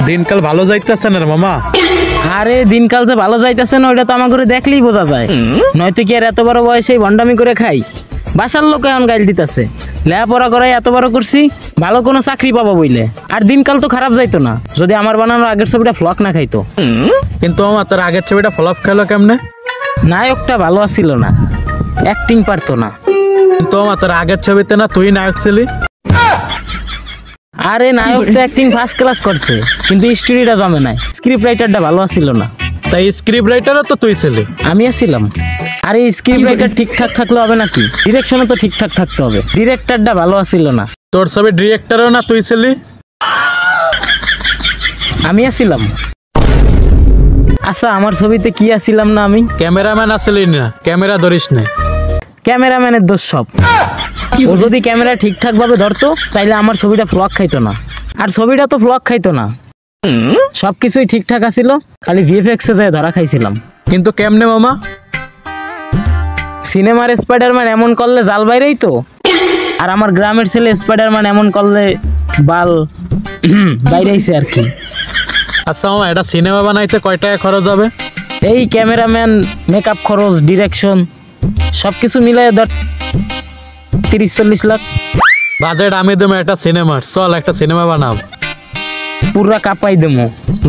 দিনকাল ভালো যাইতেছে না মামা? আরে দিনকাল যে ভালো যাইতেছে না ওইটা তো আমার করে দেখলেই বোঝা যায়, নয়তো কি আর এত বড় বয়সে ভণ্ডামি করে খাই? বাসার লোক এখন গাইল দিতেছে, লেখাপড়া করাই এত বড় করছি, ভালো কোনো চাকরি পাবো বইলে। আর দিনকাল তো খারাপ যাইতো না যদি আমার বানানো আগের ছবিটা ফ্লপ না খাইতো। কিন্তু মামা তোর আগের ছবিটা ফ্লপ খেলো কেমনে? নায়কটা ভালো আসছিল না, অ্যাক্টিং পারতো না। কিন্তু মামা তোর আগের ছবিতে না তুই নায়ক ছিলি? আরে নায়ক তো অ্যাক্টিং ফার্স্ট ক্লাস করছে, কিন্তু স্টোরিটা জমে নাই, স্ক্রিপ্ট রাইটারটা ভালো আসছিল না। তাই স্ক্রিপ্ট রাইটারও তো তুই ছিলি? আমি আসছিলাম। আরে স্ক্রিপ্ট রাইটার ঠিকঠাক থাকলে হবে নাকি, ডিরেকশনও তো ঠিকঠাক থাকতে হবে, ডিরেক্টরটা ভালো আসছিল না। তোর ছবি ডিরেক্টরও না তুই ছিলি? আমি আসছিলাম। আচ্ছা আমার ছবিতে কি আসছিলাম না আমি? ক্যামেরাম্যান আসলি না, ক্যামেরা ধরিস না। ক্যামেরাম্যানের দোষ সব। ও যদি ক্যামেরা ঠিকঠাক ভাবে ধরতো তাইলে আমার ছবিটা ফ্লক খাইতো না, আর ছবিটা তো ফ্লক খাইতো না, সবকিছুই ঠিকঠাক আছিল, খালি ভিএফএক্স এ যায় ধরা খাইছিলাম। কিন্তু কেমনে মামা? সিনেমার স্পাইডারম্যান এমন করলে জাল বাইরেই তো, আর আমার গ্রামের ছেলে স্পাইডারম্যান এমন করলে বাল বাইরেইছে আর কি। আচ্ছা মামা এটা সিনেমা বানাইতে কয় টাকা খরচ হবে? এই ক্যামেরাম্যান, মেকআপ খরচ, ডিরেকশন সবকিছু মিলাই ধর 30-40 লাখ। বাজেট আমি দেবো একটা সিনেমার, চল একটা সিনেমা বানাব। পুরা কাপাই দেবো,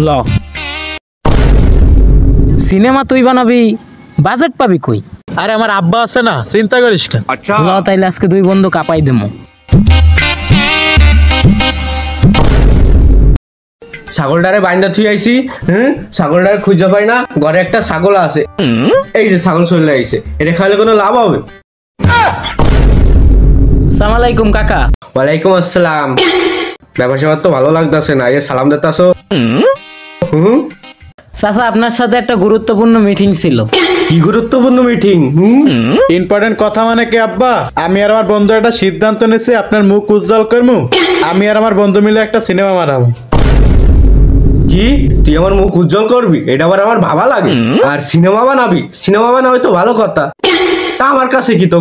ল। সিনেমা তুই বানাবি, বাজেট পাবি কই? আরে আমার আব্বা আছে না, চিন্তা করিস কেন। ল তাইলে আজকে 2 বন্ধু কাপাই দেবো। ছাগলটারে বাইন্দা থুই আইছি, ছাগলটারে খুঁজে পাই না, ঘরে একটা ছাগল আছে, এই যে ছাগল চলে আইছে, এটা খাইলে কোনো লাভ হবে? সালাম আলাইকুম কাকা। ওয়ালাইকুম আসসালাম। ব্যবসা তো ভালো লাগতেছে না, এই সালাম দিতাছো? চাচা আপনার সাথে একটা গুরুত্বপূর্ণ মিটিং ছিল। কি গুরুত্বপূর্ণ মিটিং? ইম্পর্টেন্ট কথা মানে কি আব্বা? আমি আর আমার বন্ধু একটা সিদ্ধান্ত নিয়েছি, আপনার মুখ উজ্জ্বল করবো, আমি আর আমার বন্ধু মিলে একটা সিনেমা বানাবো। কি তুই আমার মুখ উজ্জ্বল করবি? এটা আবার আমার ভাবা লাগে। আর সিনেমা বানাবি? সিনেমা বানাবি তো ভালো কথা, তা আমার কাছে কি তো?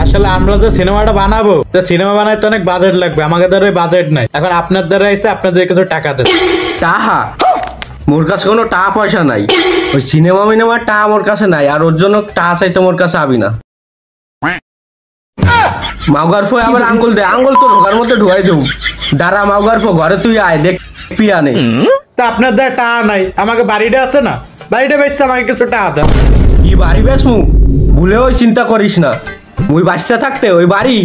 আসলে আমরা যে সিনেমাটা বানাবো, তো সিনেমা বানাইতে অনেক বাজেট লাগবে, আমাদের দ্বারা বাজেট নাই। এখন আপনার দ্বারা এসে আপনার যে কিছু টাকা দেন। টাহা? মোর কাছে কোনো টাকা পয়সা নাই, ওই সিনেমা মিনেমার টাকা মোর কাছে নাই, আর ওর জন্য টাকা চাইতে মোর কাছে আবি না। মাউগার ফো আবার আঙ্গুল দে, আঙ্গুল তো ঢোকার মধ্যে ঢুকাই দেবো। দাঁড়া মাউগার ফো, ঘরে তুই আয়, দেখ পিয়া নেই। তা আপনার দ্বারা টাকা নাই, আমাকে বাড়িটা আছে না, বাড়িটা বেচছে, আমাকে কিছু টাকা দেন। কি বাড়ি বেচমু? ভুলেও চিন্তা করিস না, ওই বাচ্চা থাকতে ওই বাড়ি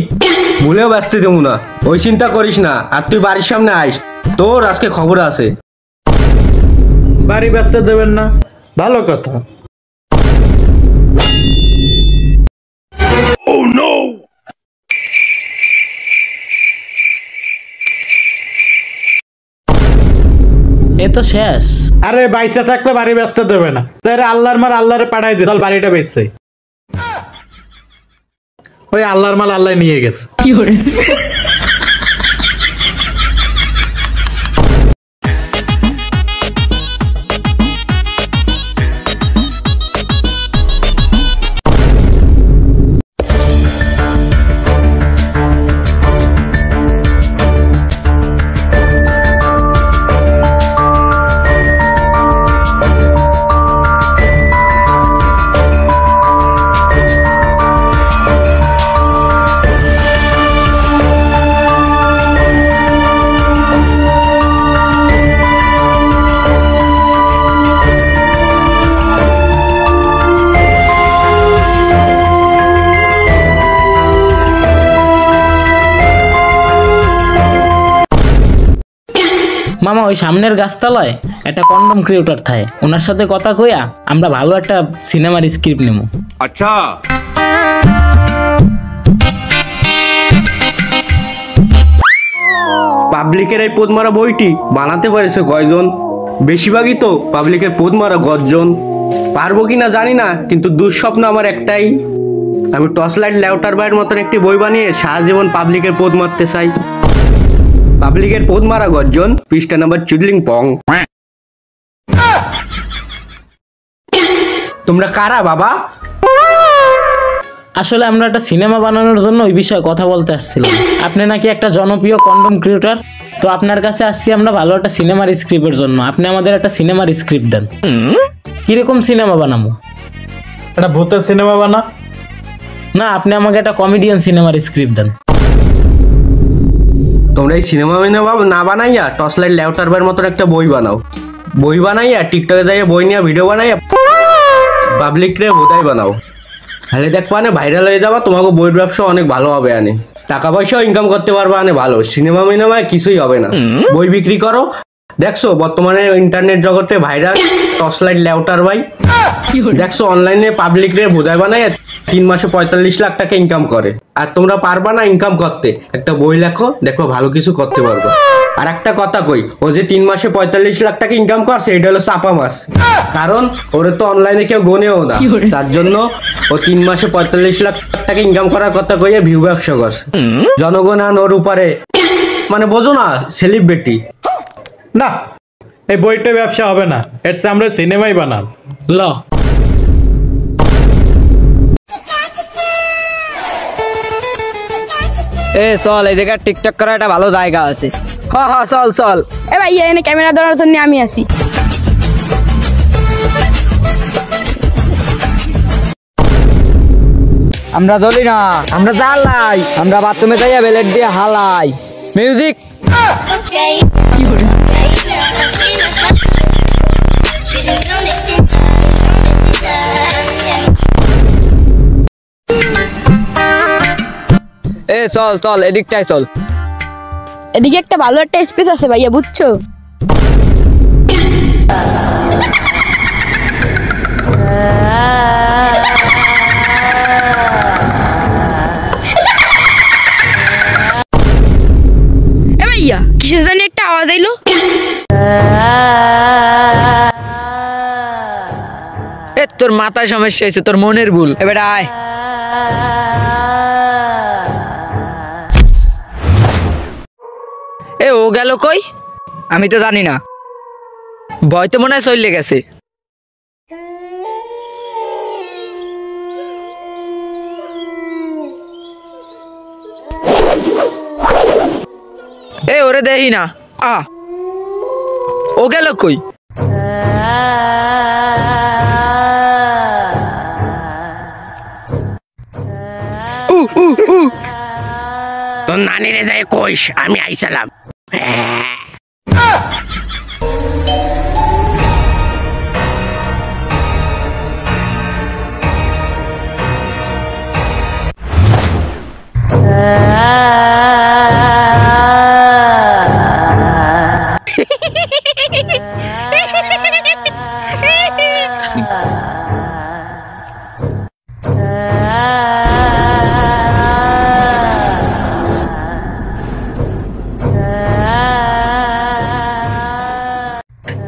ভুলেও ব্যস্ত দেবো না, ওই চিন্তা করিস না। আর তুই বাড়ির সামনে আইস, তোর আজকে খবর আছে। বাড়ি ব্যস্ত দেবেন না, ভালো কথা। Oh no! এ তো শেষ। আরে বাইসা থাকলে বাড়ি ব্যস্ত দেবে না, তাই আল্লাহর মাল আল্লাহরে পাঠাই দে, চল বাড়িটা বেচছে। ওই আল্লাহর মাল আল্লাহ নিয়ে গেছে। কি করে? মামা ওই সামনের গাছতলায় একটা কন্ডম ক্রিয়েটর থাকে, ওনার সাথে কথা কইয়া আমরা ভালো একটা সিনেমার স্ক্রিপ্ট নেব। আচ্ছা পাবলিকের এই পোদ মারা বইটি বানাতে পারেছে কয়জন? বেশিরভাগই তো পাবলিকের পোদ মারা গর্জন। পারবো কিনা জানি না, কিন্তু দুঃস্বপ্ন আমার একটাই, আমি টর্চ লাইট লেউটার বাইয়ের মতন একটি বই বানিয়ে সারা জীবন পাবলিকের পোদ মারতে চাই। পাবলিকের পোদ মারা গর্জন, পৃষ্ঠা নাম্বার চুদলিং পং। তোমরা কারা বাবা? আসলে আমরা একটা সিনেমা বানানোর জন্য ওই বিষয়ে কথা বলতে আসছিলাম। আপনি নাকি একটা জনপ্রিয় কন্ডম ক্রিয়েটর, তো আপনার কাছে আসছি আমরা ভালো একটা সিনেমার স্ক্রিপ্টের জন্য। আপনি আমাদের একটা সিনেমার স্ক্রিপ্ট দেন। কিরকম সিনেমা বানাবো? একটা ভূতের সিনেমা বানা। না, আপনি আমাকে একটা কমেডিয়ান সিনেমার স্ক্রিপ্ট দেন। তোমরা এই সিনেমা না বানাইয়া টর্চ লাইট লেউটার বার মতন একটা বই বানাও। বই বানাইয়া টিকটকে যাইয়া বই নিয়ে ভিডিও বানাইয়া পাবলিক রে বোধাই বানাও। তাহলে দেখবা না ভাইরাল হয়ে যাবা, তোমাকে বইয়ের ব্যবসা অনেক ভালো হবে। আনে টাকা পয়সাও ইনকাম করতে পারবা। আনে ভালো সিনেমা মিনেমায় কিছুই হবে না। বই বিক্রি করো। দেখছো বর্তমানে ইন্টারনেট জগতে ভাইরাল টর্চ লাইট লেউটার ভাই। দেখছো অনলাইনে পাবলিক রে বোধাই বানাইয়া 3 মাসে 45 লাখ টাকা ইনকাম করে। আর তোমরা পারবা না ইনকাম করতে? একটা বই লেখো, দেখো ভালো কিছু করতে পারবা। আর একটা কথা কই, ও যে 3 মাসে 45 লাখ টাকা ইনকাম করছে এটা হলো চাপা মাছ। কারণ ওরে তো অনলাইনে কেউ গোনেও না, তার জন্য ও 3 মাসে 45 লাখ টাকা ইনকাম করার কথা কইয়া ভিউ ব্যবসা করছে। জনগণ আন ওর উপরে মানে বোঝো না সেলিব্রিটি। না, এই বইটা ব্যবসা হবে না, এর চেয়ে আমরা সিনেমাই বানাব। ল চল এই জায়গায় টিকটক করার একটা ভালো জায়গা আছে। হ্যাঁ চল চল। এ ভাই এনে ক্যামেরা ধরার জন্য আমি আছি। আমরা চলি না, আমরা জ্বালাই, আমরা বাথরুমে যাইয়া বেলেট দিয়ে হালাই। মিউজিক। চল চল এদিকটাই চল। এদিকে একটা ভালো একটা স্পেস আছে ভাইয়া, বুঝছো? এ ভাইয়া কিসের জানি একটা আওয়াজ আইলো। তোর মাথায় সমস্যা হয়েছে, তোর মনের ভুল। এবার আয়। ও গেল কই? আমি তো জানি না, ভয় তো মনে হয় চলে গেছে। ওরে দেখি না। ও গেল কই? তোর নানিরে যাই কইস আমি আইসালাম।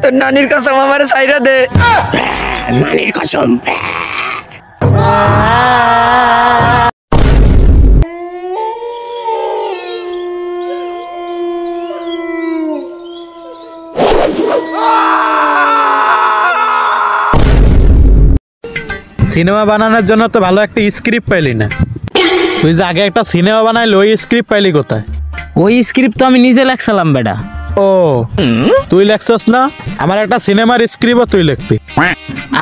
তোর নানির কসম আমার সাইরা দে। নানির কসম। সিনেমা বানানোর জন্য তো ভালো একটা স্ক্রিপ্ট পাইলি না। তুই যে আগে একটা সিনেমা বানাইলি ওই স্ক্রিপ্ট পাইলি কোথায়? ওই স্ক্রিপ্ট তো আমি নিজে লেখছিলাম বেটা। ও তুই লেখছস না? আমার একটা সিনেমার স্ক্রিপ্টও তুই লিখবি।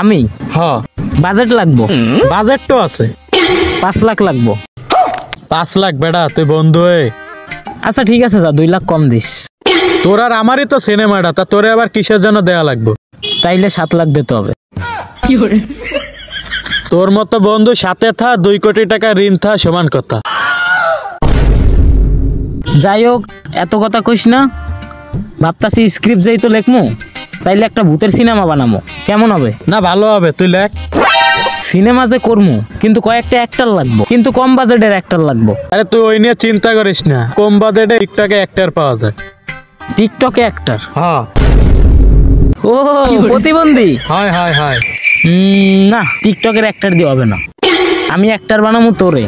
আমি? হ। বাজেট লাগবো? বাজেট তো আছে, 5 লাখ লাগবো। 5 লাখ বেটা তুই বন্ধু হয়ে। আচ্ছা ঠিক আছে যা, 2 লাখ কম দিস। তোর আর আমারই তো সিনেমাটা, তা তোরে আবার কিসের জন্য দেয়া লাগবে? তাইলে 7 লাখ দিতে হবে। তোর মতো বন্ধু সাথে থা 2 কোটি টাকা ঋণ থা সমান কথা। যাই হোক এত কথা কইস না, ভাবতাছি স্ক্রিপ্ট যেই তো লেখমু, তাইলে একটা ভূতের সিনেমা বানামো, কেমন হবে? না ভালো হবে, তুই লেখ। সিনেমা যে করমু কিন্তু কয়েকটা অ্যাক্টর লাগবো, কিন্তু কম বাজেটের অ্যাক্টর লাগবো। আরে তুই ওই নিয়ে চিন্তা করিস না, কম বাজেটে টিকটকে অ্যাক্টর পাওয়া যায়। টিকটকে অ্যাক্টর? হ্যাঁ। ও প্রতিবন্ধী? হয় হয় হয়। না টিকটকের অ্যাক্টর দিয়ে হবে না, আমি অ্যাক্টর বানামু তোরে।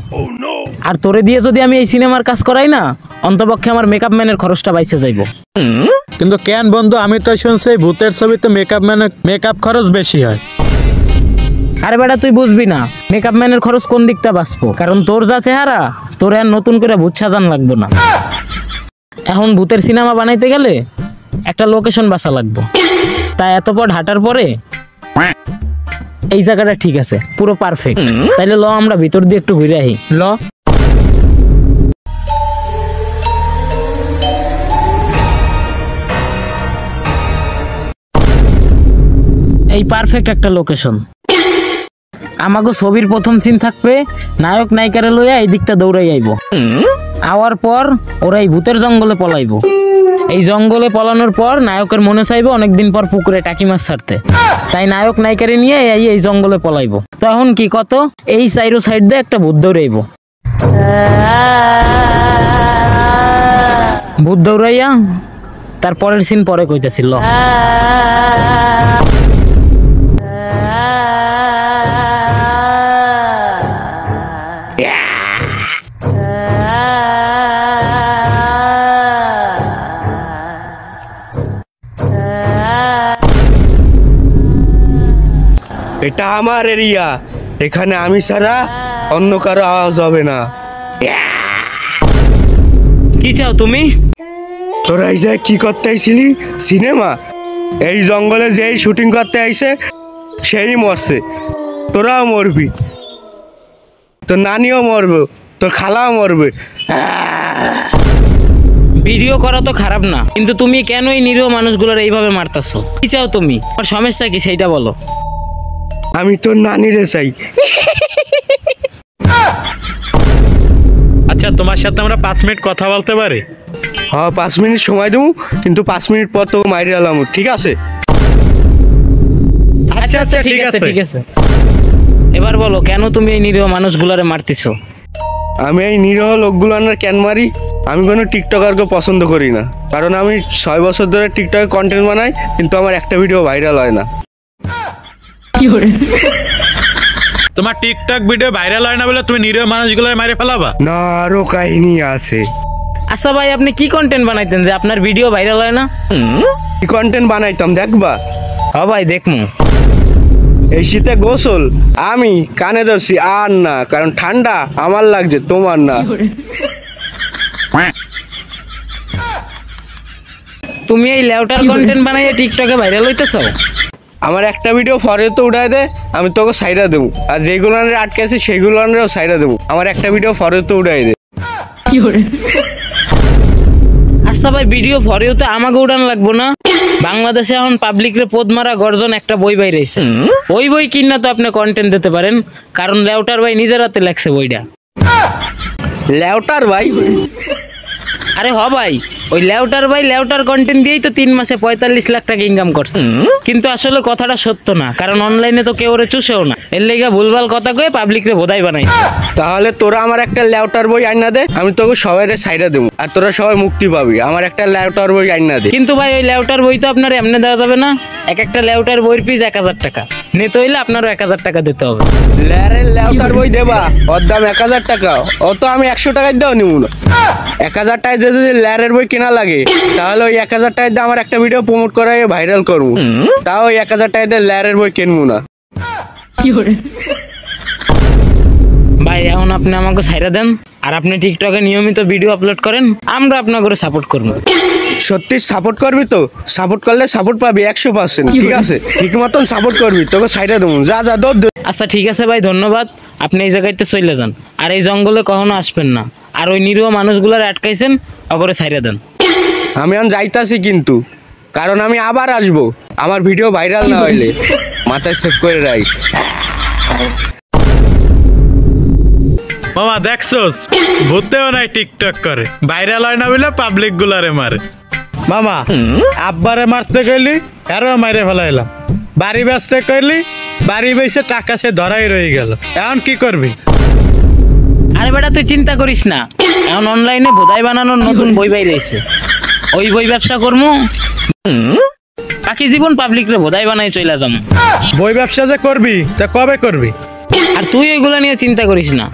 আর তোরে দিয়ে যদি আমি এই সিনেমার কাজ করাই না, অন্তপক্ষে আমার মেকআপ ম্যানের খরচটা বাইসে যাইবো। কিন্তু কেন বন্ধু, আমি তো শুনছি ভূতের ছবিতে মেকআপ ম্যানের মেকআপ খরচ বেশি হয়। আরে বেটা তুই বুঝবি না, মেকআপ ম্যানের খরচ কোন দিকটা বাঁচবো, কারণ তোর যা চেহারা, তোর আর নতুন করে ভূত সাজান লাগবো না। এখন ভূতের সিনেমা বানাইতে গেলে একটা লোকেশন বাছা লাগবে। তাই এত পর হাঁটার পরে এই জায়গাটা ঠিক আছে, পুরো পারফেক্ট। তাইলে ল আমরা ভিতর দিয়ে একটু ঘুরে আহি। ল এই পারফেক্ট একটা লোকেশন। আমাকে ছবির প্রথম সিন থাকবে, নায়ক নায়িকারে লইয়া এই দিকটা দৌড়াই আইব। আওয়ার পর ওরা এই ভূতের জঙ্গলে পলাইব। এই জঙ্গলে পলানোর পর নায়কের মনে চাইবে অনেকদিন পর পুকুরে টাকি মাছ ছাড়তে। তাই নায়ক নায়িকারে নিয়ে এই জঙ্গলে পলাইব। তখন কি কত এই সাইডো সাইড দিয়ে একটা ভূত দৌড়াইব। ভূত দৌড়াইয়া তারপরের সিন পরে কইতেছিল। এটা আমার এরিয়া, এখানে আমি ছাড়া অন্য কারো আওয়াজ হবে না। কি চাও তুমি? তোরা এই যে কি করতে আইছিলি? সিনেমা? এই জঙ্গলে যেই শুটিং করতে আইছে সেই মরছে, তোরাও মরবি, তোর নানিও মরবে, তোর খালাও মরবে। ভিডিও করা তো খারাপ না, কিন্তু তুমি কেন এই নিরীহ মানুষগুলোর এইভাবে মারতাছো? কি চাও তুমি? আর সমস্যা কি সেইটা বলো। আমি তোর নানিরে চাই। আচ্ছা, তোমার সাথে আমরা 5 মিনিট কথা বলতে পারি? হ্যাঁ, 5 মিনিট সময় দেবো, কিন্তু 5 মিনিট পর তো মাইরে এলাম, ঠিক আছে? আচ্ছা আচ্ছা ঠিক আছে ঠিক আছে। এবার বলো কেন তুমি এই নিরীহ মানুষগুলোরে মারতেছো? আমি এই নিরীহ লোকগুলোর কেন মারি? আমি কোনো টিকটকারকে পছন্দ করি না, কারণ আমি 6 বছর ধরে টিকটকে কন্টেন্ট বানাই, কিন্তু আমার একটা ভিডিও ভাইরাল হয় না। তোমার টিকটক ভিডিও ভাইরাল হয় না বলে তুমি নিরীহ মানুষগুলো মেরে ফেলাবা? না, আরো কাহিনী আছে। আচ্ছা ভাই, আপনি কি কন্টেন্ট বানাইতেন যে আপনার ভিডিও ভাইরাল হয় না? কি কন্টেন্ট বানাইতাম দেখবা? হ্যাঁ ভাই, দেখমু। এই শীতে গোসল আমি কানে ধরছি আর না, কারণ ঠান্ডা আমার লাগছে, তোমার না। তুমি এই লেউটার কন্টেন্ট বানাইয়া টিকটকে ভাইরাল হইতেছো? আমার একটা ভিডিও ফরে তো উঠাই দে, আমি তোকে সাইডা দেবো, আর যেগুলো আটকে আছে সেইগুলোও সাইডা দেবো। আমার একটা ভিডিও ফরে তো উঠাই দে। আচ্ছা ভাই, ভিডিও ফরেও তো আমাকে উড়ান লাগবো না? বাংলাদেশে এখন পাবলিক রে পদ মারা গর্জন একটা বই বাইরেছে। ওই বই কিনা তো আপনি কন্টেন্ট দিতে পারেন, কারণ লেউটার ভাই নিজের হাতে লেখছে বইটা। লেউটার ভাই? আরে হ ভাই, ওই লেউটার ভাই লেউটার কন্টেন্ট দিয়েই তো 3 মাসে 45 লাখ টাকা ইনকাম করছে। কিন্তু আসলে কথাটা সত্য না, কারণ অনলাইনে তো কেউ ওরে চুষেও না। এর লেগা ভুলভাল কথা কয়ে পাবলিক রে বোধাই বানাইছে। তাহলে তোরা আমার একটা লেউটার বই আইনা দে, আমি তোকে সবাই সাইডা দেবো, আর তোরা সবাই মুক্তি পাবি। আমার একটা লেউটার বই আইনা দে। কিন্তু ভাই, ওই লেউটার বই তো আপনার এমনি দেওয়া যাবে না। একটা লেউটার বইয়ের পিস 1000 টাকা নিতে হইলে আপনারও 1000 টাকা দিতে হবে। লেউটার বই দেবা, ওর দাম 1000 টাকা, অত আমি 100 টাকায় দেওয়া নিব না। 1000 টাকায় যদি লেয়ারের বই কেনা লাগে, তাহলে ওই 1000 টাকায় দিয়ে আমার একটা ভিডিও প্রমোট করাই ভাইরাল করবো, তাও ওই 1000 টাকায় দিয়ে লেয়ারের বই কিনবো না। ভাই এখন আপনি আমাকে ছাইরা দেন, আর আপনি টিকটকে নিয়মিত ভিডিও আপলোড করেন, আমরা আপনাকে সাপোর্ট করবো। সত্যি সাপোর্ট করবি তো? সাপোর্ট করলে সাপোর্ট পাবি 100%, ঠিক আছে? ঠিক মতন সাপোর্ট করবি, তোকে সাইডে দেবো। যা যা দৌড়। আচ্ছা ঠিক আছে ভাই, ধন্যবাদ। আপনি এই জায়গাতে চলে যান, আর এই জঙ্গলে কখনো আসবেন না। আর ওই নিরীহ মানুষগুলার আটকাইছেন, অগরে ছাইরা দেন। আমি এখন যাইতাছি কিন্তু, কারণ আমি আবার আসবো আমার ভিডিও ভাইরাল না হইলে। মাথায় সেভ করে রাখ। মামা দেখছোস, ভূতেও নাই টিকটক করে, ভাইরাল হয় না বলে পাবলিক গুলারে মারে। মামা, আব্বারে মারতে গেলি আরো মাইরে ফেলাইলাম, বাড়ি বেচতে কইলি বাড়ি বেচে টাকা সে ধরাই রয়ে গেল। এখন কি করবি? আরে বেটা, তুই চিন্তা করিস না, এখন অনলাইনে বোধাই বানানোর নতুন বই বাইরেছে। ওই বই ব্যবসা করবো, বাকি জীবন পাবলিক রে বোধাই বানাই চলে যাবো। বই ব্যবসা যে করবি, তা কবে করবি? আর তুই ওইগুলা নিয়ে চিন্তা করিস না।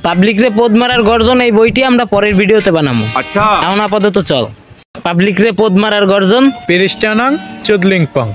পাবলিক রে পদ মারার গর্জন এই বইটি আমরা পরের ভিডিওতে বানাবো। আচ্ছা, এখন আপাতত চল। পাবলিক রে পদ মারার গর্জন, পিরিস্টানাং চুদলিং পং।